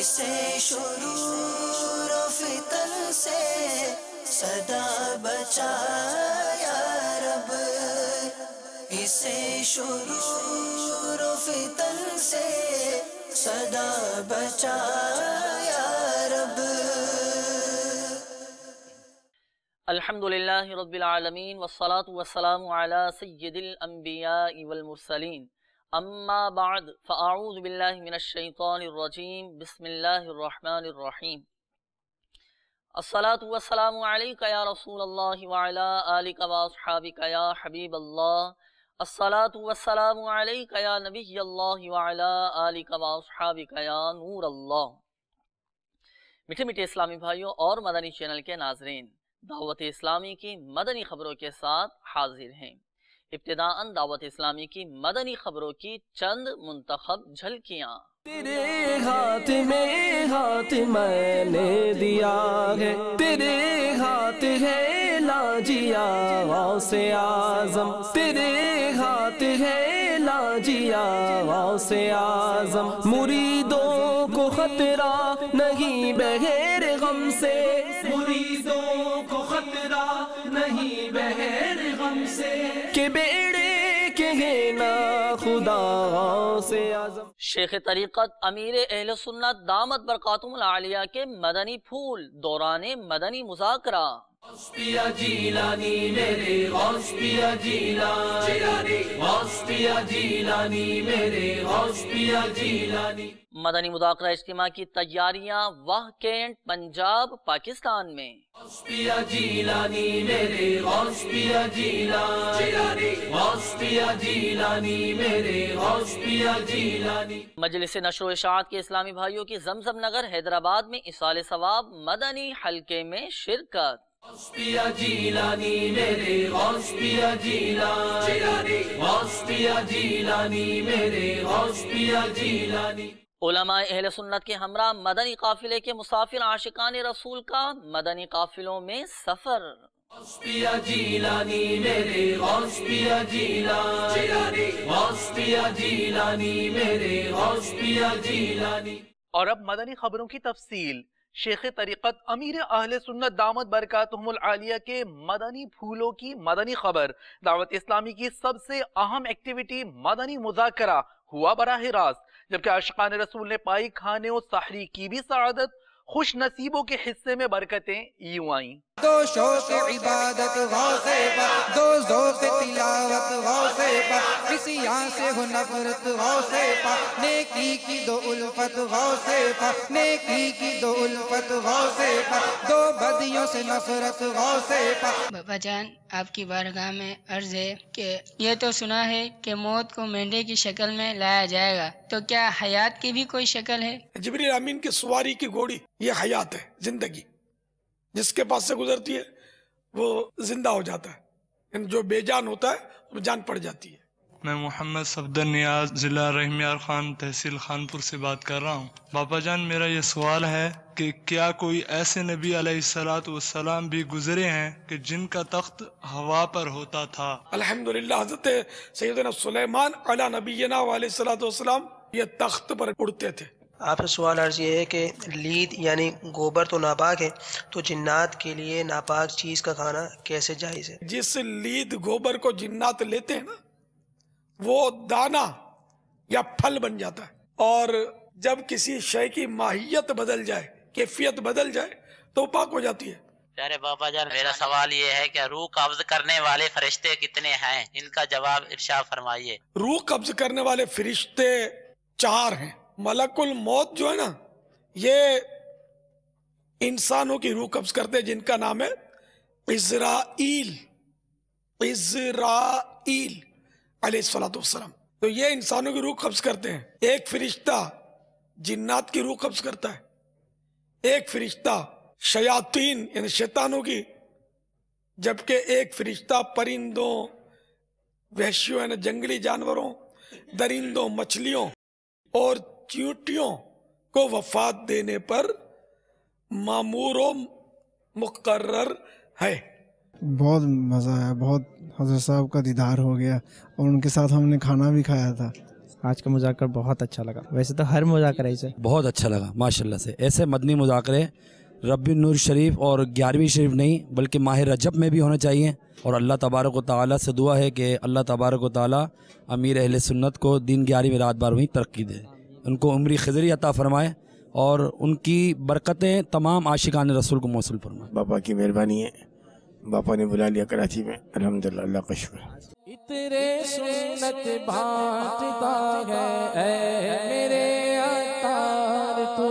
اسے شرور و فتن سے صدا بچا یا رب، اسے شرور و فتن سے صدا بچا یا رب۔ الحمدللہ رب العالمین والصلاة والسلام علی سید الانبیاء والمرسلین، اما بعد فاعوذ باللہ من الشیطان الرجیم، بسم اللہ الرحمن الرحیم۔ الصلاة والسلام علیک یا رسول اللہ وعلی آلک واصحابک یا حبیب اللہ، الصلاة والسلام علیک یا نبی اللہ وعلی آلک واصحابک یا نور اللہ۔ میٹھے میٹھے اسلامی بھائیوں اور مدنی چینل کے ناظرین، دعوت اسلامی کی مدنی خبروں کے ساتھ حاضر ہیں۔ ابتداءً دعوت اسلامی کی مدنی خبروں کی چند منتخب جھلکیاں۔ تیرے ہاتھ میں ہاتھ میں نے دیا ہے، تیرے ہاتھ ہے لاجیا غوث اعظم، تیرے ہاتھ ہے لاجیا غوث اعظم، مریدوں کو خطرہ نہیں بغیر غم سے، مریدوں کو خطرہ نہیں بغیر غم سے، کہ بیڑے کے ہیں نا خدا غوث اعظم۔ شیخ طریقت امیر اہل سنت دامت برکاتہم العالیہ کے مدنی پھول دوران مدنی مذاکرہ۔ غوث پیا جیلانی میرے غوث پیا جیلانی، غوث پیا جیلانی میرے غوث پیا جیلانی۔ مدنی مذاکرہ اجتماع کی تیاریاں واہ کینٹ پنجاب پاکستان میں۔ غوث پیا جیلانی میرے غوث پیا جیلانی، غوث پیا جیلانی میرے غوث پیا جیلانی۔ مجلس نشر و اشاعت کے اسلامی بھائیوں کی زمزم نگر حیدرآباد میں ایصال ثواب مدنی حلقے میں شرکت۔ غوث پیا جیلانی میرے غوث پیا جیلانی، غوث پیا جیلانی میرے غوث پیا جیلانی۔ علماء اہل سنت کے ہمراہ مدنی قافلے کے مسافر عاشقان رسول کا مدنی قافلوں میں سفر۔ غوث پیا جیلانی میرے غوث پیا جیلانی، غوث پیا جیلانی میرے غوث پیا جیلانی۔ اور اب مدنی خبروں کی تفصیل۔ شیخ طریقت امیر اہل سنت دامت برکاتہم العالیہ کے مدنی پھولوں کی مدنی خبر۔ دعوت اسلامی کی سب سے اہم ایکٹیویٹی مدنی مذاکرہ ہوا براہ راست، جبکہ عاشقان رسول نے پائی کھانے و سحری کی بھی سعادت۔ خوش نصیبوں کے حصے میں برکتیں یوں آئیں۔ دو شوق عبادت غوث پاک، دو ذوق تلاوت غوث پاک، کسی یہاں سے ہو نفرت غوث پاک، نیکی کی دو الفت غوث پاک، نیکی کی دو الفت غوث پاک، دو بدیوں سے نفرت غوث پاک۔ بابا جان آپ کی بارگاہ میں عرض ہے کہ یہ تو سنا ہے کہ موت کو مینڈے کی شکل میں لایا جائے گا، تو کیا حیات کی بھی کوئی شکل ہے؟ جبریل امین کی سواری کی گھوڑی یہ حیات ہے، زندگی جس کے پاس سے گزرتی ہے وہ زندہ ہو جاتا ہے، جو بے جان ہوتا ہے وہ جان پڑ جاتی ہے۔ میں محمد صفدر نیاز ضلع رحیم یار خان تحصیل خانپور سے بات کر رہا ہوں۔ باپا جان میرا یہ سوال ہے کہ کیا کوئی ایسے نبی علیہ السلام بھی گزرے ہیں کہ جن کا تخت ہوا پر ہوتا تھا؟ الحمدللہ حضرت سیدنا سلیمان علی نبینا علیہ السلام یہ تخت پر اڑتے تھے۔ آپ سے سوال عرض یہ ہے کہ لید یعنی گوبر تو ناپاک ہے، تو جنات کے لیے ناپاک چیز کا کھانا کیسے جائز ہے؟ جس لید گوبر کو جنات لیتے ہیں نا وہ دانہ یا پھل بن جاتا ہے، اور جب کسی شے کی ماہیت بدل جائے، کیفیت بدل جائے تو وہ پاک ہو جاتی ہے۔ پیارے بابا جان میرا سوال یہ ہے کہ روح قبض کرنے والے فرشتے کتنے ہیں؟ ان کا جواب ارشاد فرمائیے۔ روح قبض کرنے والے فرشتے 4 ہیں۔ ملک الموت جو ہے نا یہ انسانوں کی روح قبض کرتے ہیں، جن کا نام ہے عزرائیل علیہ السلام۔ تو یہ انسانوں کی روح قبض کرتے ہیں۔ ایک فرشتہ جنات کی روح قبض کرتا ہے، ایک فرشتہ شیاطین یعنی شیطانوں کی، جبکہ ایک فرشتہ پرندوں، وحشیوں یعنی جنگلی جانوروں، درندوں، مچھلیوں اور چیونٹیوں کو وفات دینے پر مامور و مقرر ہے۔ بہت مزہ آیا، بہت حضرت صاحب کا دیدار ہو گیا، اور ان کے ساتھ ہم نے کھانا بھی کھایا تھا۔ آج کا مذاکرہ بہت اچھا لگا، ویسے تو ہر مذاکرہ سے بہت اچھا لگا ماشاءاللہ سے. ایسے مدنی مذاکرے ربی نور شریف اور 11ویں شریف نہیں بلکہ ماہ رجب میں بھی ہونے چاہیے. اور اللہ تبارک و تعالیٰ سے دعا ہے کہ اللہ تبارک و تعالیٰ امیر اہل سنت کو دین 11ویں رات 12ویں ترقی دے، ان کو عمری خضری عطا فرمائے اور ان کی برکتیں تمام عاشقان رسول کو موصول فرمائے. باپا کی مہربانی ہے، باپا نے بلا لیا کراچی میں، الحمدللہ اللہ کا شکر. اترے سنت بانٹتا ہے اے میرے عطار تو،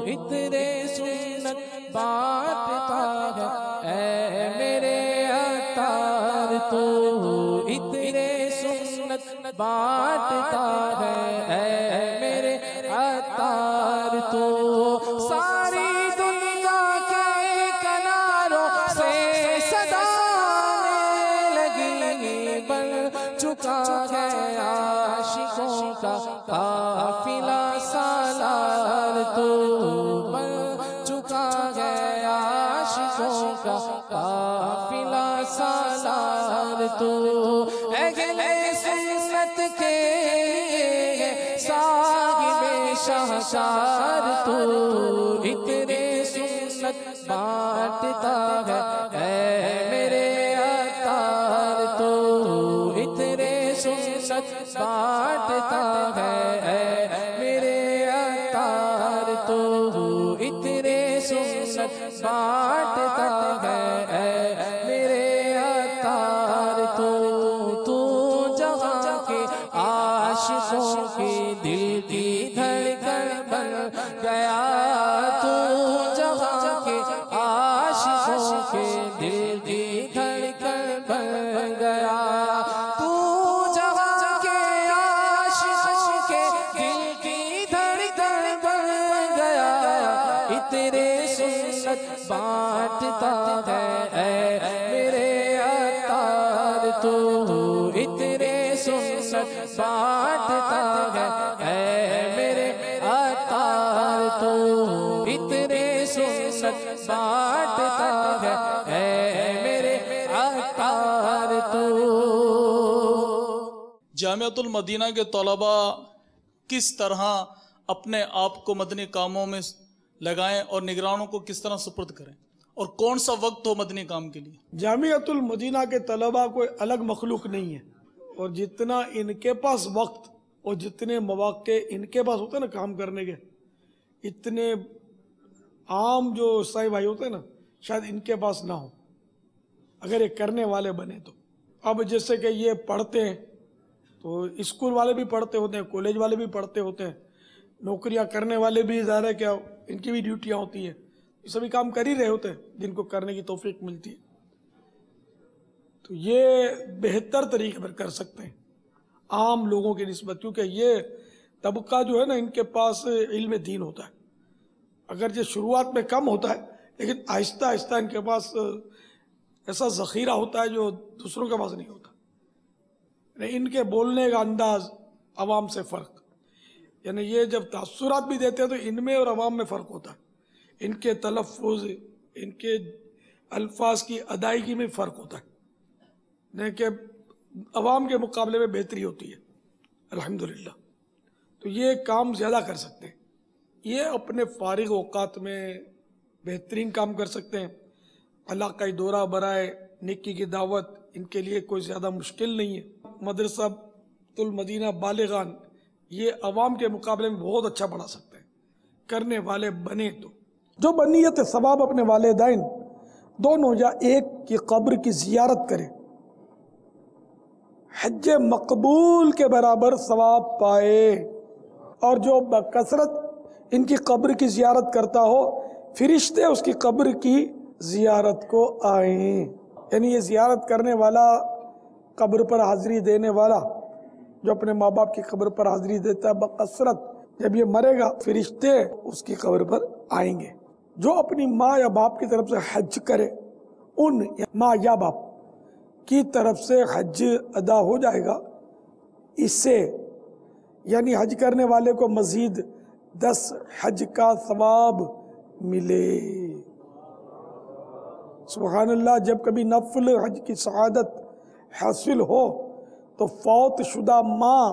اترے سنت بانٹتا ہے اے میرے عطار تو، اترے سنت بانٹتا ہے اے میرے عطار تو. ساری دنیا کے کناروں سے صدا چکا ہے عاشقوں کا قافلہ سالار تو، بن چکا ہے عاشقوں کا قافلہ سالار تو. اہل سنت کے صاحب شاہکار تو، اتنے سنت بانٹتا ہے اے میرے عطار تو، سنت بانٹتا ہے اے میرے عطار تو، اتنے سنت بانٹتا ہے اے میرے عطار تو. تو جہاں کے عاشقوں کے دل کی دھڑکن بن گیا، تو جہاں کے عاشقوں کے دل کی دھڑکن بن گیا، بانٹتا ہے اے میرے عطار تو، اتنے سنت بانٹتا ہے اے میرے عطار تو، اتنے سنت بانٹتا ہے اے میرے عطار تو. جامعۃ المدینہ کے طلباء کس طرح اپنے آپ کو مدنی کاموں میں لگائیں اور نگرانوں کو کس طرح سپرد کریں، اور کون سا وقت ہو مدنی کام کے لیے؟ جامعۃ المدینہ کے طلباء کوئی الگ مخلوق نہیں ہے، اور جتنا ان کے پاس وقت اور جتنے مواقع ان کے پاس ہوتے ہیں نا کام کرنے کے، اتنے عام جو عیسائی بھائی ہوتے ہیں نا شاید ان کے پاس نہ ہو اگر یہ کرنے والے بنے تو. اب جیسے کہ یہ پڑھتے ہیں تو اسکول والے بھی پڑھتے ہوتے ہیں، کالج والے بھی پڑھتے ہوتے ہیں، نوکریاں کرنے والے بھی ظاہر ہے کیا ان کی بھی ڈیوٹیاں ہوتی ہیں، یہ سبھی کام کر ہی رہے ہوتے ہیں جن کو کرنے کی توفیق ملتی ہے. تو یہ بہتر طریقے پر کر سکتے ہیں عام لوگوں کی نسبت، کیونکہ یہ طبقہ جو ہے نا ان کے پاس علم دین ہوتا ہے، اگرچہ شروعات میں کم ہوتا ہے لیکن آہستہ آہستہ ان کے پاس ایسا ذخیرہ ہوتا ہے جو دوسروں کے پاس نہیں ہوتا. ان کے بولنے کا انداز عوام سے فرق، یعنی یہ جب تاثرات بھی دیتے ہیں تو ان میں اور عوام میں فرق ہوتا ہے، ان کے تلفظ، ان کے الفاظ کی ادائیگی میں فرق ہوتا ہے، نہیں کہ عوام کے مقابلے میں بہتری ہوتی ہے الحمدللہ. تو یہ کام زیادہ کر سکتے ہیں، یہ اپنے فارغ اوقات میں بہترین کام کر سکتے ہیں. علاقائی دورہ برائے نیکی کی دعوت ان کے لیے کوئی زیادہ مشکل نہیں ہے. مدرسہ المدینہ بالغان یہ عوام کے مقابلے میں بہت اچھا پڑھا سکتے ہیں کرنے والے بنے تو. جو بنیت ثواب اپنے والدین دونوں یا ایک کی قبر کی زیارت کرے حج مقبول کے برابر ثواب پائے، اور جو بکثرت ان کی قبر کی زیارت کرتا ہو فرشتے اس کی قبر کی زیارت کو آئیں. یعنی یہ زیارت کرنے والا، قبر پر حاضری دینے والا جو اپنے ماں باپ کی قبر پر حاضری دیتا ہے بکثرت، جب یہ مرے گا فرشتے اس کی قبر پر آئیں گے. جو اپنی ماں یا باپ کی طرف سے حج کرے ان ماں یا باپ کی طرف سے حج ادا ہو جائے گا، اس سے یعنی حج کرنے والے کو مزید 10 حج کا ثواب ملے. سبحان اللہ. جب کبھی نفل حج کی سعادت حاصل ہو تو فوت شدہ ماں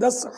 10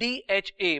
DHA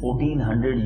1400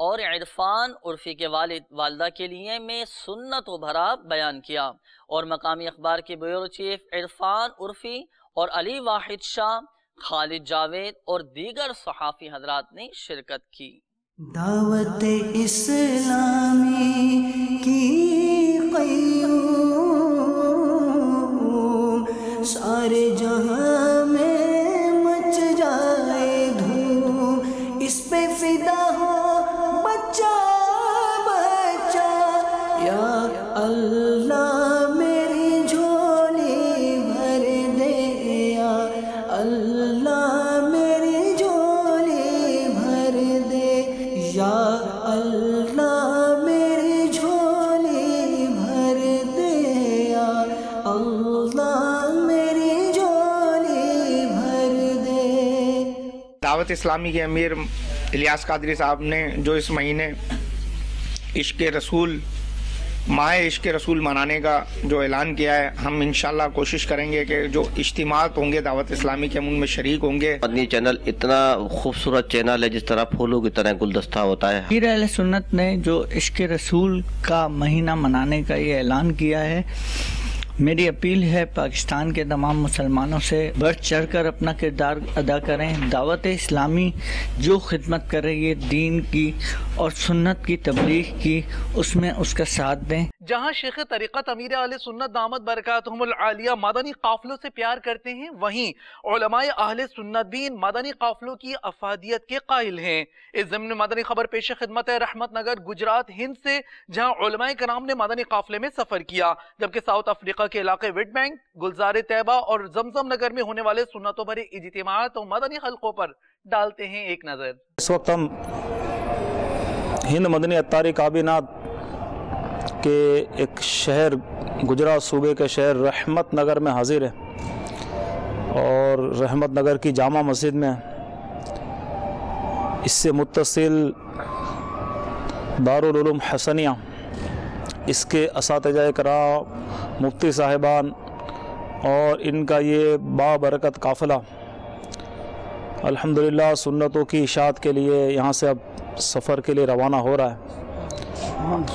اور عرفان عرفی کے والدہ کے لیے میں سنت و بھرا بیان کیا، اور مقامی اخبار کے بیورو چیف عرفان عرفی اور علی واحد شاہ، خالد جاوید اور دیگر صحافی حضرات نے شرکت کی۔ دعوت اسلامی کی قیوم سارے جہاں میں مچ جائے دھوم، اس پہ فدا ہو بچہ بچہ، یا اللہ میری جھولی بھر دے، یا اللہ میری جھولی بھر دے، یا اللہ میری جھولی بھر دے، یا اللہ میری جھولی بھر دے۔ دعوت اسلامی کے امیر الیاس قادری صاحب نے جو اس مہینے عشق رسول، ماہ عشق رسول منانے کا جو اعلان کیا ہے، ہم انشاءاللہ کوشش کریں گے کہ جو اجتماعات ہوں گے دعوت اسلامی کے، ہم ان میں شریک ہوں گے۔ مدنی چینل اتنا خوبصورت چینل ہے، جس طرح پھولوں کی طرح گلدستہ ہوتا ہے۔ امیر اہل سنت نے جو عشق رسول کا مہینہ منانے کا یہ اعلان کیا ہے، میری اپیل ہے پاکستان کے تمام مسلمانوں سے بڑھ چڑھ کر اپنا کردار ادا کریں۔ دعوت اسلامی جو خدمت کر رہی ہے دین کی اور سنت کی تبلیغ کی، اس میں اس کا ساتھ دیں۔ جہاں شیخ طریقت امیر اہل سنت دامت برکاتہم العالیہ مدنی قافلوں سے پیار کرتے ہیں، وہیں علماء اہل سنت بھی ان مدنی قافلوں کی افادیت کے قائل ہیں۔ اس ضمن مدنی خبر پیش خدمت ہے رحمت نگر گجرات ہند سے، جہاں علماء کرام نے مدنی قافلے میں سفر کیا، جبکہ ساؤتھ افریقہ کے علاقے وڈ بینک، گلزار طیبہ اور زمزم نگر میں ہونے والے سنتوں بھرے اجتماعات اور مدنی حلقوں پر ڈالتے ہیں ایک نظر۔ اس وقت ہم ہند مدنی اتاری کابینات کے ایک شہر گجرات صوبے کے شہر رحمت نگر میں حاضر ہیں، اور رحمت نگر کی جامع مسجد میں اس سے متصل دارالعلوم حسنیہ، اس کے اساتذہ کرام، مفتی صاحبان اور ان کا یہ بابرکت قافلہ الحمدللہ سنتوں کی اشاعت کے لیے یہاں سے اب سفر کے لیے روانہ ہو رہا ہے۔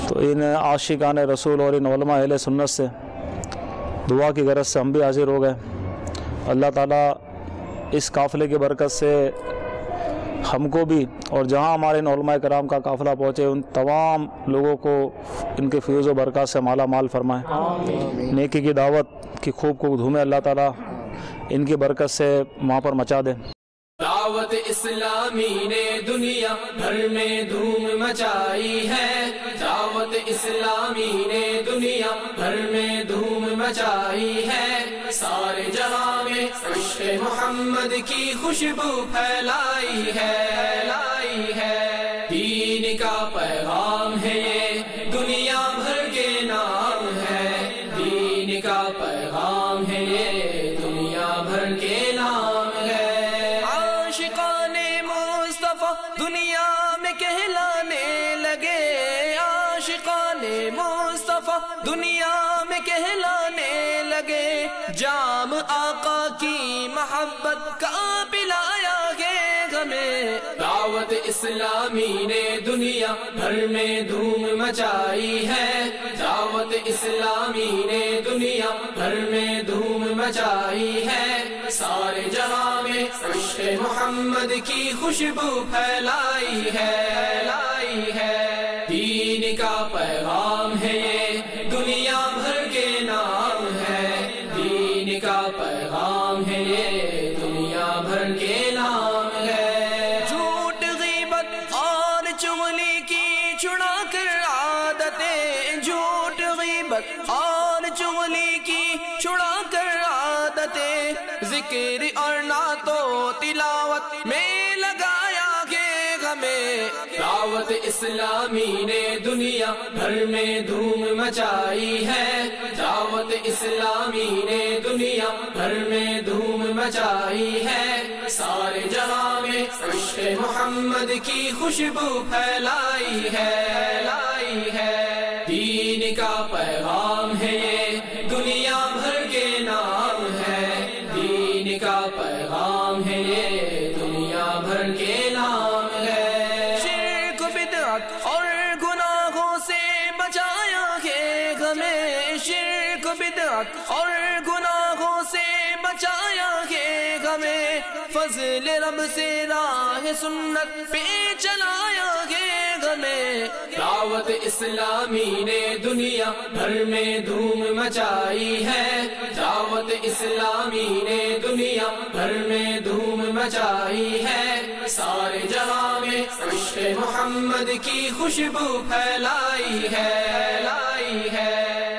تو ان عاشقان رسول اور ان علماء اہل سنت سے دعا کی غرض سے ہم بھی حاضر ہو گئے۔ اللہ تعالیٰ اس قافلے کی برکت سے ہم کو بھی اور جہاں ہمارے ان علماء کرام کا قافلہ پہنچے ان تمام لوگوں کو ان کے فیض و برکات سے مالا مال فرمائے، نیکی کی دعوت کی خوب دھومے اللہ تعالیٰ ان کی برکت سے وہاں پر مچا دے۔ دعوت اسلامی نے دنیا بھر میں دھوم مچائی ہے، دعوت اسلامی نے دنیا بھر میں دھوم مچائی ہے، سارے جہاں میں عشق محمد کی خوشبو پھیلائی ہے، دین کا پیغام ہے یہ دنیا بھر کے نام ہے، دین کا پیغام ہے یہ دنیا بھر کے نام ہے۔ دنیا میں کہلانے لگے، عاشقان مصطفیٰ دنیا میں کہلانے لگے، جام آقا کی محبت کا پلایا گے ہمیں۔ دعوت اسلامی نے دنیا بھر میں دھوم مچائی ہے، دعوت اسلامی نے دنیا بھر میں دھوم مچائی ہے، سارے جہاں میں عشق محمد کی خوشبو پھیلائی ہے، دین کا پیغام ہے یہ دنیا بھر کے نام ہے، دین کا پیغام ہے یہ دنیا بھر کے نام ہے۔ جھوٹ غیبت اور چغلی کی چھڑا کر عادتیں، جھوٹ غیبت اور چغلی کی چھڑا کر عادتیں، ذکر اور نعت و تلاوت میں لگایا گے ہمیں۔ دعوت اسلامی نے دنیا بھر میں دھوم مچائی ہے، دعوت اسلامی نے دنیا بھر میں دھوم مچائی ہے، سارے جہاں میں عشق محمد کی خوشبو پھیلائی ہے، دین کا پیغام ہے یہ دنیا بھر کے نام ہے، دین کا پیغام ہے یہ دنیا بھر کے نام ہے۔ شرک بدعت شرک بدعت اور گناہوں سے بچایا ہے ہمیں، فضل رب سے راہ سنت پہ چلایا ہے ہمیں۔ دعوت اسلامی نے دنیا بھر میں دھوم مچائی ہے، دعوت اسلامی نے دنیا بھر میں دھوم مچائی ہے، سارے جہاں میں عشق محمد کی خوشبو پھیلائی ہے،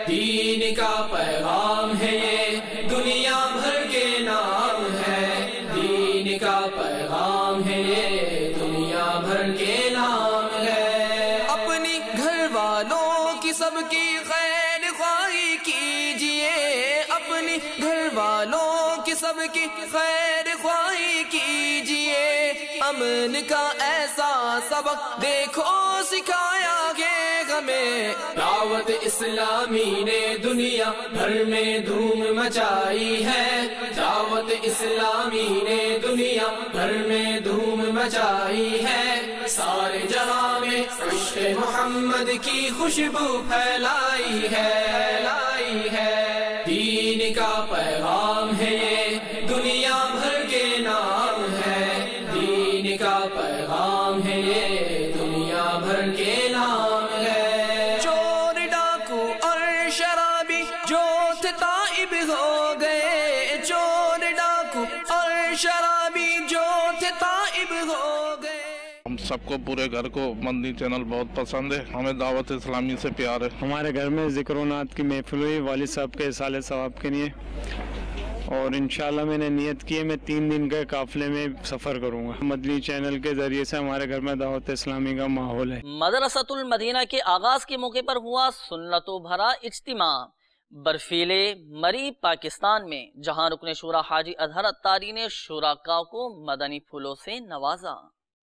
دین کا پیغام ہے یہ دنیا بھر کے نام ہے، دین کا پیغام ہے یہ دنیا بھر کے نام ہے۔ اپنی گھر والوں کی سب کی خیر خواہی کیجئے، اپنی گھر والوں کی سب کی خیر خواہی کیجئے، امن کا ایسا سبق دیکھو سکھایا ہے ہمیں۔ دعوت اسلامی نے دنیا بھر میں دھوم مچائی ہے، دعوت اسلامی نے دنیا بھر میں دھوم مچائی ہے، سارے جہاں میں عشق محمد کی خوشبو پھیلائی ہے، دین کا پیغام ہے یہ دنیا بھر کے نام ہے، دین کا پیغام ہے یہ دنیا بھر کے نام ہے۔ چور ڈاکو اور شرابی جو تھے تائب ہو گئے، چور ڈاکو اور شرابی جو تھے تائب ہو گئے۔ ہم سب کو پورے گھر کو مدنی چینل بہت پسند ہے، ہمیں دعوت اسلامی سے پیار ہے۔ ہمارے گھر میں ذکر و نعت کی محفل ہوئی والد صاحب کے اصالہ ثواب کے لیے، اور انشاءاللہ میں نے نیت کی ہے میں 3 دن کے قافلے میں سفر کروں گا۔ مدنی چینل کے ذریعے سے ہمارے گھر میں دعوت اسلامی کا ماحول ہے۔ مدرسۃ المدینہ کے آغاز کے موقع پر ہوا سنتوں بھرا اجتماع برفیلے مری پاکستان میں، جہاں رکن شورا حاجی اظہر اتاری نے شرکاء کو مدنی پھولوں سے نوازا۔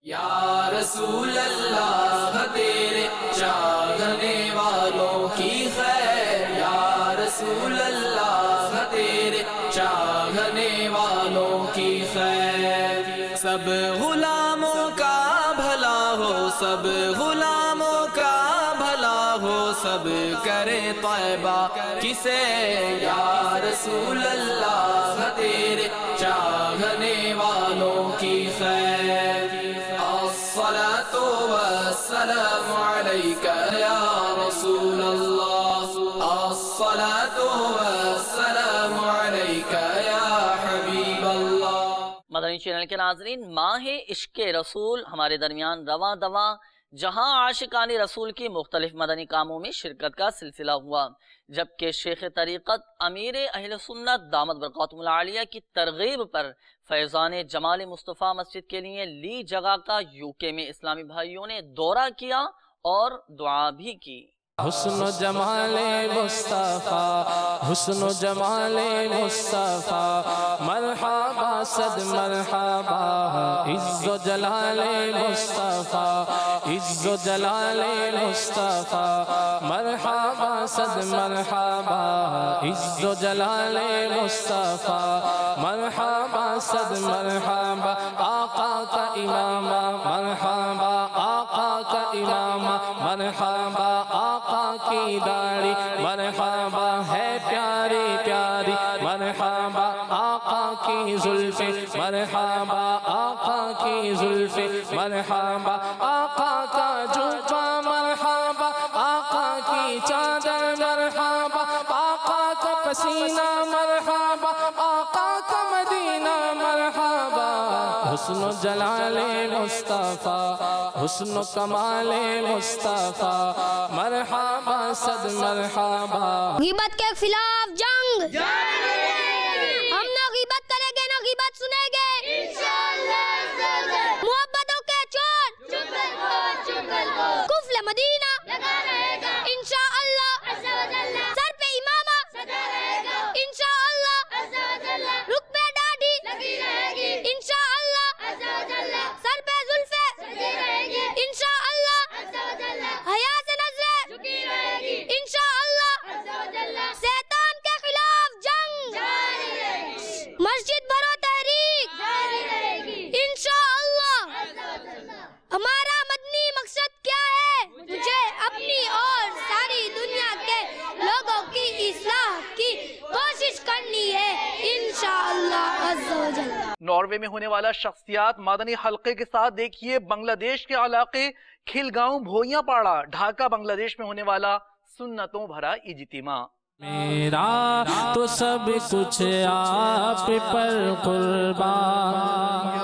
یا رسول اللہ تیرے چاہنے والوں کی خیر، یا رسول اللہ تیرے چاہنے والوں کی خیر، سب غلاموں کا بھلا ہو، سب غلاموں کا بھلا ہو، سب کرے طیبہ کسے، یا رسول اللہ تیرے چاہنے والوں کی خیر، الصلاة والسلام علیک یا رسول اللہ، الصلاة والسلام علیک یا حبیب اللہ۔ مدنی چینل کے ناظرین، ماہ عشق رسول ہمارے درمیان رواں دواں، جہاں عاشقان رسول کی مختلف مدنی کاموں میں شرکت کا سلسلہ ہوا، جبکہ شیخ طریقت امیر اہل سنت دامت برکاتہم العالیہ کی ترغیب پر فیضان جمال مصطفیٰ مسجد کے لیے لی جگہ کا UK میں اسلامی بھائیوں نے دورہ کیا اور دعا بھی کی۔ حسن و جمال مصطفیٰ، حسن و جمال مصطفیٰ، مرحبا صد مرحبا، عز و جلال مصطفیٰ، عز و جلال مصطفیٰ، مرحبا صد مرحبا، عز و جلال مصطفیٰ، مرحبا صد مرحبا، آقا کا امامہ مرحبا، آقا کا امامہ مرحبا، آقا کی داڑھی مرحبا ہے پیاری پیاری، مرحبا آقا کی زلفیں مرحبا، آقا کی زلفیں مرحبا، آقا کا جوبہ مرحبا، آقا کی چادر مرحبا، آقا کا پسینہ مرحبا، آقا کا مدینہ مرحبا، حسن و جلال مصطفیٰ، حسن و کمال مصطفیٰ، مرحبا صد مرحبا۔ غیبت کے خلاف جنگ، ہم نہ غیبت کریں گے نہ غیبت سنیں گے، محبتوں کے چور کفل مدینہ انشاءاللہ، سر پہ امامہ انشاءاللہ، رخ پہ داڑھی انشاءاللہ، سر پہ زلفیں انشاءاللہ، حیا سے نظریں انشاءاللہ، شیطان کے خلاف جنگ ناروے میں ہونے والا شخصیات مدنی حلقے کے ساتھ دیکھیے بنگلہ دیش کے علاقے کھلگاؤں بھوئیاں پاڑا ڈھاکہ بنگلہ دیش میں ہونے والا سنتوں بھرا اجتماع۔ میرا تو سب کچھ آپ پر قربان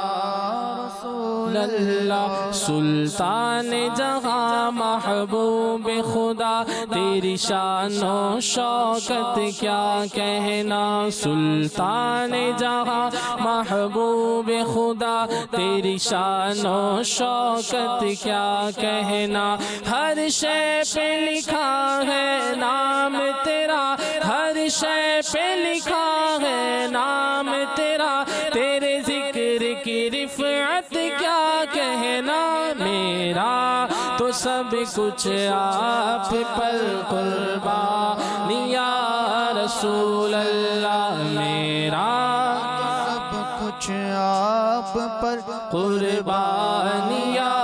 اللہ، سلطان جہاں محبوب خدا تیری شان و شوکت کیا کہنا، سلطان جہاں محبوب خدا تیری شان و شوکت کیا کہنا، ہر شے پہ لکھا ہے نام تیرا، ہر شے پہ لکھا ہے نام تیرا، تیرے ذکر کی رفعت کیا کہنا، میرا تو سب کچھ آپ پر قربان یا رسول اللہ، میرا سب کچھ آپ پر قربان یا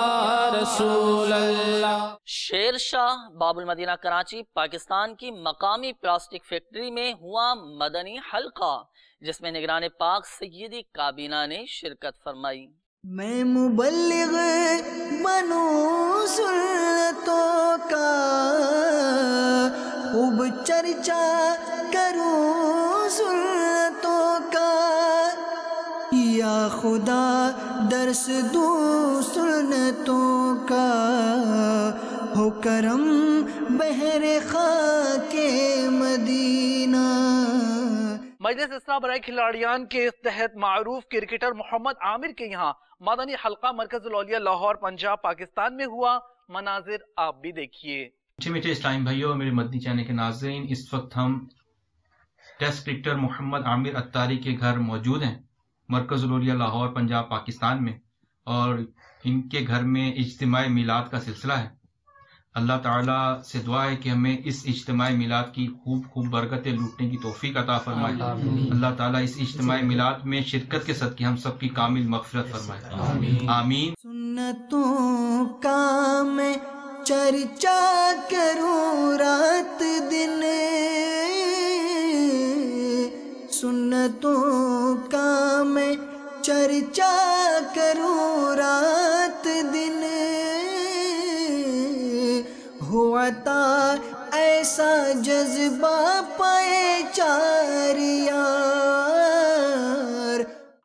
رسول اللہ۔ شیر شاہ باب المدینہ کراچی پاکستان کی مقامی پلاسٹک فیکٹری میں ہوا مدنی حلقہ، جس میں نگران پاک سیدی کابینہ نے شرکت فرمائی۔ میں مبلغ بنوں سنتوں کا، خوب چرچا کروں سنتوں کا، یا خدا درس دوں سنتوں کا، ہو کرم بحر خاک مدینہ۔ مجلس اصلاح برائے کھلاڑیان کے تحت معروف کرکٹر محمد عامر کے یہاں مدنی حلقہ مرکز الاولیاء لاہور پنجاب پاکستان میں ہوا، مناظر آپ بھی دیکھیے۔ میٹھے میٹھے اسلام بھائیوں اور میرے مدنی چینل کے ناظرین، اس وقت ہم ٹیسٹ کرکٹر محمد عامر اتاری کے گھر موجود ہیں مرکز الاولیاء لاہور پنجاب پاکستان میں، اور ان کے گھر میں اجتماع میلاد کا سلسلہ ہے۔ اللہ تعالیٰ سے دعا ہے کہ ہمیں اس اجتماع میلاد کی خوب برکتیں لوٹنے کی توفیق عطا فرمائے۔ اللہ تعالیٰ اس اجتماع میلاد میں شرکت کے صدقے ہم سب کی کامل مغفرت فرمائے، آمین۔ سنتوں کا میں چرچا کروں رات دن، سنتوں کا میں چرچا کروں رات دن، ہوا تا ایسا جذبہ پائے چار یار۔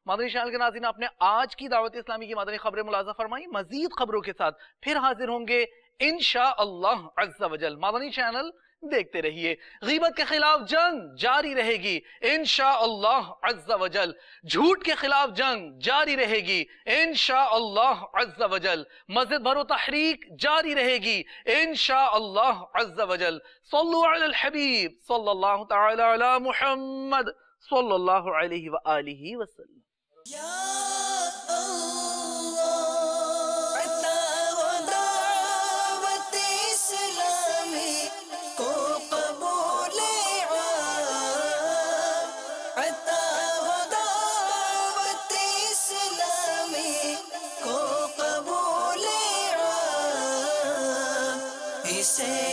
مدنی چینل کے ناظرین، آپ نے آج کی دعوت اسلامی کی مدنی خبریں ملاحظہ فرمائی، مزید خبروں کے ساتھ پھر حاضر ہوں گے انشاءاللہ عز و جل۔ مدنی چینل دیکھتے رہیے۔ غیبت کے خلاف جنگ جاری رہے گی انشاءاللہ عز و جل، جھوٹ کے خلاف جنگ جاری رہے گی انشاءاللہ عز و جل، مزید بھرو تحریک جاری رہے گی انشاءاللہ عز و جل۔ صلو علی الحبیب صلی اللہ تعالی علی محمد صلی اللہ علیہ وآلہ وسلم۔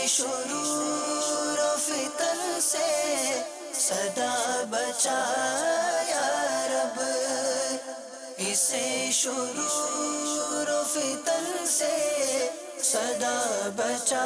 شرور و فتن سے صدا بچا یا رب، اسے شرور و فتن سے صدا بچا